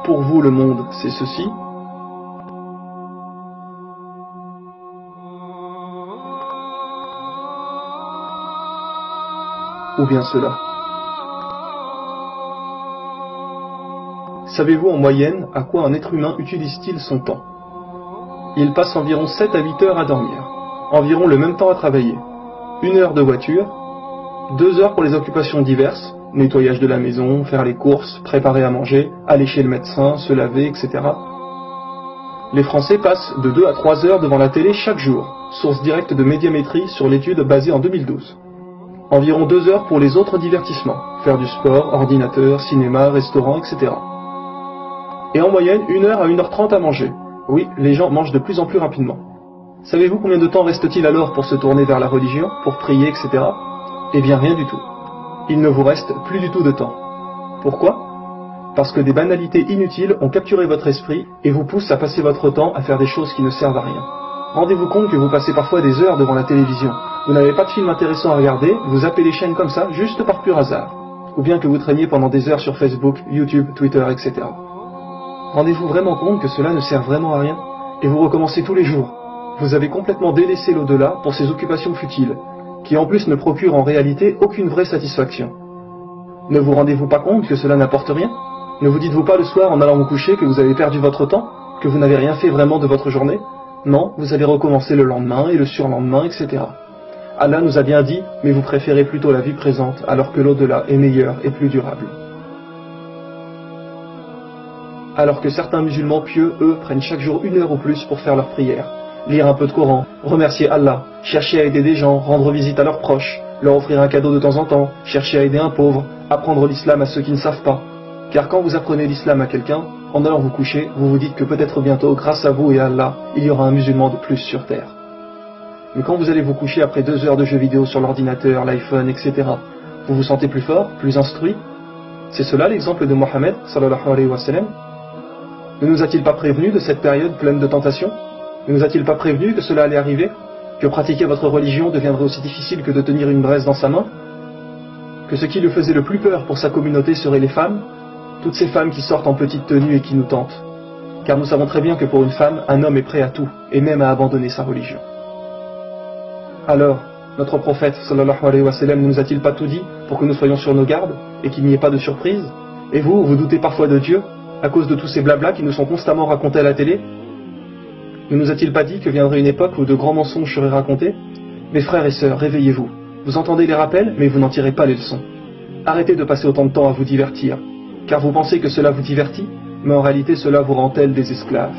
pour vous le monde c'est ceci, ou bien cela. Savez-vous en moyenne à quoi un être humain utilise-t-il son temps? Il passe environ 7 à 8 heures à dormir, environ le même temps à travailler, 1 heure de voiture, 2 heures pour les occupations diverses, nettoyage de la maison, faire les courses, préparer à manger, aller chez le médecin, se laver, etc. Les Français passent de 2 à 3 heures devant la télé chaque jour, source directe de Médiamétrie sur l'étude basée en 2012. Environ 2 heures pour les autres divertissements, faire du sport, ordinateur, cinéma, restaurant, etc. Et en moyenne 1 heure à 1h30 à manger. Oui, les gens mangent de plus en plus rapidement. Savez-vous combien de temps reste-t-il alors pour se tourner vers la religion, pour prier, etc. Eh bien rien du tout. Il ne vous reste plus du tout de temps. Pourquoi? Parce que des banalités inutiles ont capturé votre esprit et vous poussent à passer votre temps à faire des choses qui ne servent à rien. Rendez-vous compte que vous passez parfois des heures devant la télévision. Vous n'avez pas de film intéressant à regarder, vous zappez les chaînes comme ça, juste par pur hasard. Ou bien que vous traîniez pendant des heures sur Facebook, YouTube, Twitter, etc. Rendez-vous vraiment compte que cela ne sert vraiment à rien? Et vous recommencez tous les jours. Vous avez complètement délaissé l'au-delà pour ces occupations futiles, qui en plus ne procurent en réalité aucune vraie satisfaction. Ne vous rendez-vous pas compte que cela n'apporte rien? Ne vous dites-vous pas le soir en allant vous coucher que vous avez perdu votre temps, que vous n'avez rien fait vraiment de votre journée? Non, vous allez recommencer le lendemain et le surlendemain, etc. Allah nous a bien dit, mais vous préférez plutôt la vie présente alors que l'au-delà est meilleur et plus durable. Alors que certains musulmans pieux, eux, prennent chaque jour 1 heure ou plus pour faire leur prière, lire un peu de Coran, remercier Allah, chercher à aider des gens, rendre visite à leurs proches, leur offrir un cadeau de temps en temps, chercher à aider un pauvre, apprendre l'islam à ceux qui ne savent pas. Car quand vous apprenez l'islam à quelqu'un, en allant vous coucher, vous vous dites que peut-être bientôt, grâce à vous et à Allah, il y aura un musulman de plus sur terre. Mais quand vous allez vous coucher après 2 heures de jeux vidéo sur l'ordinateur, l'iPhone, etc., vous vous sentez plus fort, plus instruit? C'est cela l'exemple de Mohammed, sallallahu alayhi wa sallam. Ne nous a-t-il pas prévenu de cette période pleine de tentations? Ne nous a-t-il pas prévenu que cela allait arriver? Que pratiquer votre religion deviendrait aussi difficile que de tenir une braise dans sa main? Que ce qui lui faisait le plus peur pour sa communauté seraient les femmes? Toutes ces femmes qui sortent en petite tenue et qui nous tentent. Car nous savons très bien que pour une femme, un homme est prêt à tout, et même à abandonner sa religion. Alors, notre prophète sallallahu alayhi wa sallam ne nous a-t-il pas tout dit pour que nous soyons sur nos gardes, et qu'il n'y ait pas de surprise? Et vous, vous doutez parfois de Dieu à cause de tous ces blablas qui nous sont constamment racontés à la télé? Ne nous a-t-il pas dit que viendrait une époque où de grands mensonges seraient racontés? Mes frères et sœurs, réveillez-vous. Vous entendez les rappels, mais vous n'en tirez pas les leçons. Arrêtez de passer autant de temps à vous divertir, car vous pensez que cela vous divertit, mais en réalité cela vous rend tel des esclaves.